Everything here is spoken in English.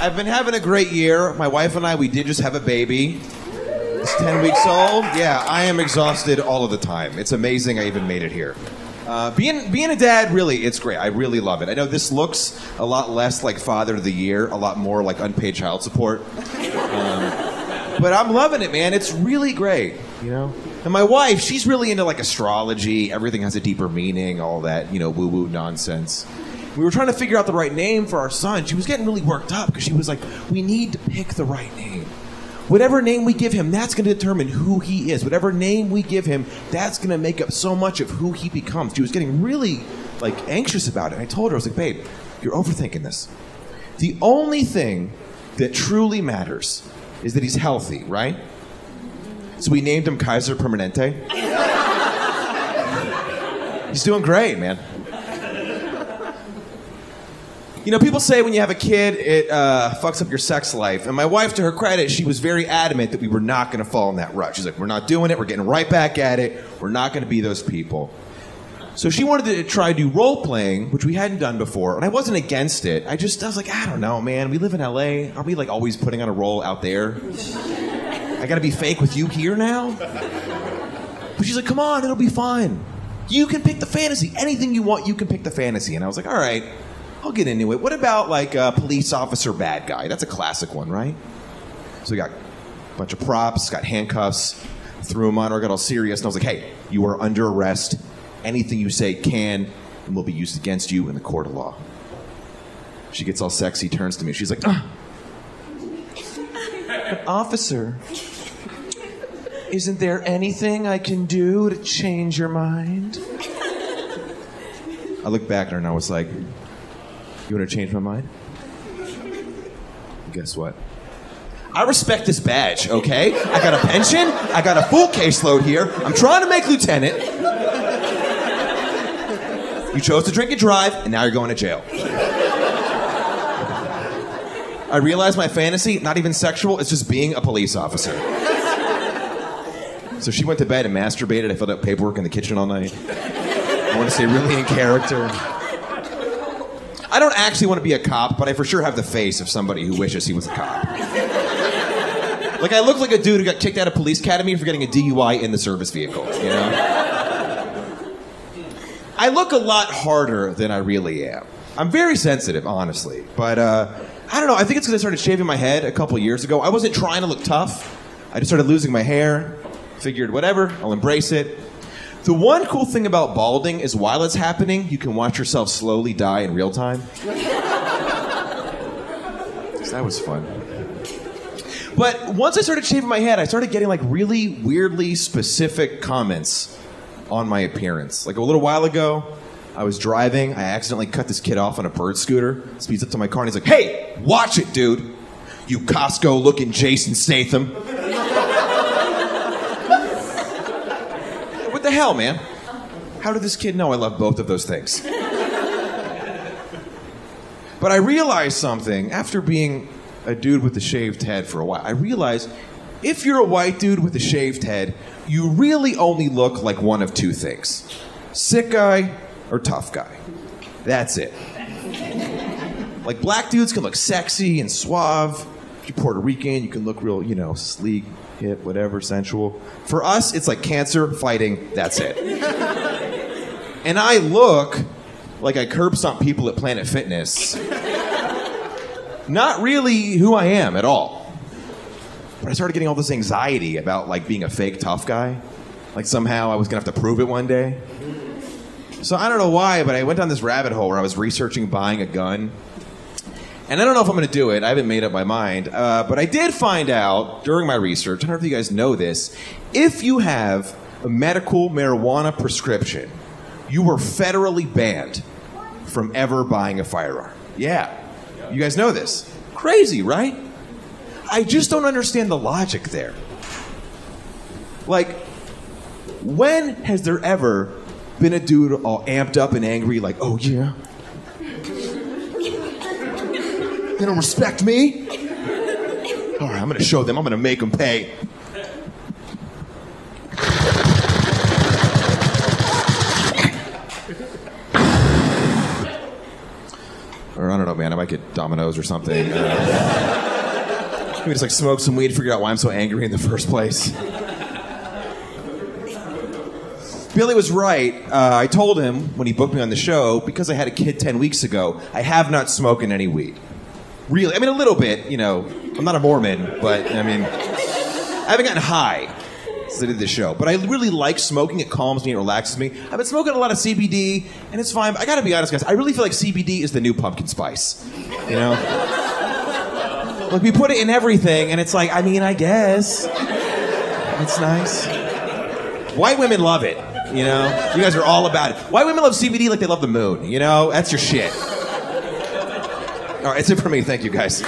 I've been having a great year. My wife and I, we did just have a baby. It's 10 weeks old. Yeah, I am exhausted all of the time. It's amazing I even made it here. Being a dad, really, it's great. I really love it. I know this looks a lot less like Father of the Year, a lot more like unpaid child support. But I'm loving it, man. It's really great, you know? And my wife, she's really into like astrology. Everything has a deeper meaning, all that, woo-woo nonsense. We were trying to figure out the right name for our son. She was getting really worked up because she was like, we need to pick the right name. Whatever name we give him, that's going to determine who he is. Whatever name we give him, that's going to make up so much of who he becomes. She was getting really, anxious about it. I told her, I was like, babe, you're overthinking this. The only thing that truly matters is that he's healthy, right? So we named him Kaiser Permanente. He's doing great, man. People say when you have a kid, it fucks up your sex life. And my wife, to her credit, she was very adamant that we were not going to fall in that rut. She's like, we're not doing it. We're getting right back at it. We're not going to be those people. So she wanted to try to do role-playing, which we hadn't done before. And I wasn't against it. I was like, I don't know, man. We live in L.A. Aren't we, always putting on a role out there? I got to be fake with you here now? But she's like, come on, it'll be fun. You can pick the fantasy. Anything you want, you can pick the fantasy. And I was like, all right. I'll get into it. What about a police officer bad guy? That's a classic one, right? So we got a bunch of props, got handcuffs, threw them on her, got all serious, and I was like, hey, you are under arrest. Anything you say can and will be used against you in the court of law. She gets all sexy, turns to me, she's like, but officer, isn't there anything I can do to change your mind? I looked back at her and I was like, you want to change my mind? Guess what? I respect this badge, okay? I got a pension. I got a full caseload here. I'm trying to make lieutenant. You chose to drink and drive, and now you're going to jail. I realized my fantasy, not even sexual, it's just being a police officer. So she went to bed and masturbated. I filled out paperwork in the kitchen all night. I want to stay really in character. I don't actually want to be a cop, but I for sure have the face of somebody who wishes he was a cop. I look like a dude who got kicked out of police academy for getting a DUI in the service vehicle, I look a lot harder than I really am. I'm very sensitive, honestly. But, I don't know, I think it's because I started shaving my head a couple years ago. I wasn't trying to look tough. I just started losing my hair. Figured, whatever, I'll embrace it. The one cool thing about balding is while it's happening, you can watch yourself slowly die in real time. That was fun. But once I started shaving my head, I started getting really weirdly specific comments on my appearance. A little while ago, I was driving, I accidentally cut this kid off on a bird scooter, speeds up to my car, and he's like, hey, watch it, dude. You Costco-looking Jason Statham. What the hell, man? How did this kid know I love both of those things? But I realized something after being a dude with a shaved head for a while. I realized if you're a white dude with a shaved head, you really only look like one of two things. Sick guy or tough guy. That's it. Black dudes can look sexy and suave. If you're Puerto Rican, you can look real, sleek, hip, whatever, sensual. For us, it's like cancer fighting, that's it. And I look like I curb stomp people at Planet Fitness. Not really who I am at all. But I started getting all this anxiety about being a fake tough guy. Somehow I was gonna have to prove it one day. So I don't know why, but I went down this rabbit hole where I was researching buying a gun. And I don't know if I'm going to do it. I haven't made up my mind. But I did find out during my research, I don't know if you guys know this, if you have a medical marijuana prescription, you were federally banned from ever buying a firearm. Yeah. You guys know this. Crazy, right? I just don't understand the logic there. When has there ever been a dude all amped up and angry oh yeah? They don't respect me? All right, I'm going to show them. I'm going to make them pay. Or I don't know, man. Am I like at Domino's or something. We just like smoke some weed, figure out why I'm so angry in the first place. Billy was right. I told him when he booked me on the show, because I had a kid 10 weeks ago, I have not smoked any weed. Really, I mean, a little bit, you know. I'm not a Mormon, but I mean, I haven't gotten high since I did this show. But I really like smoking. It calms me, it relaxes me. I've been smoking a lot of CBD, and it's fine. But I gotta be honest, guys, I really feel like CBD is the new pumpkin spice. You know? Like, we put it in everything, and it's like, I mean, I guess. It's nice. White women love it. You know, you guys are all about it. White women love CBD like they love the moon. You know, that's your shit. All right, that's it for me. Thank you, guys.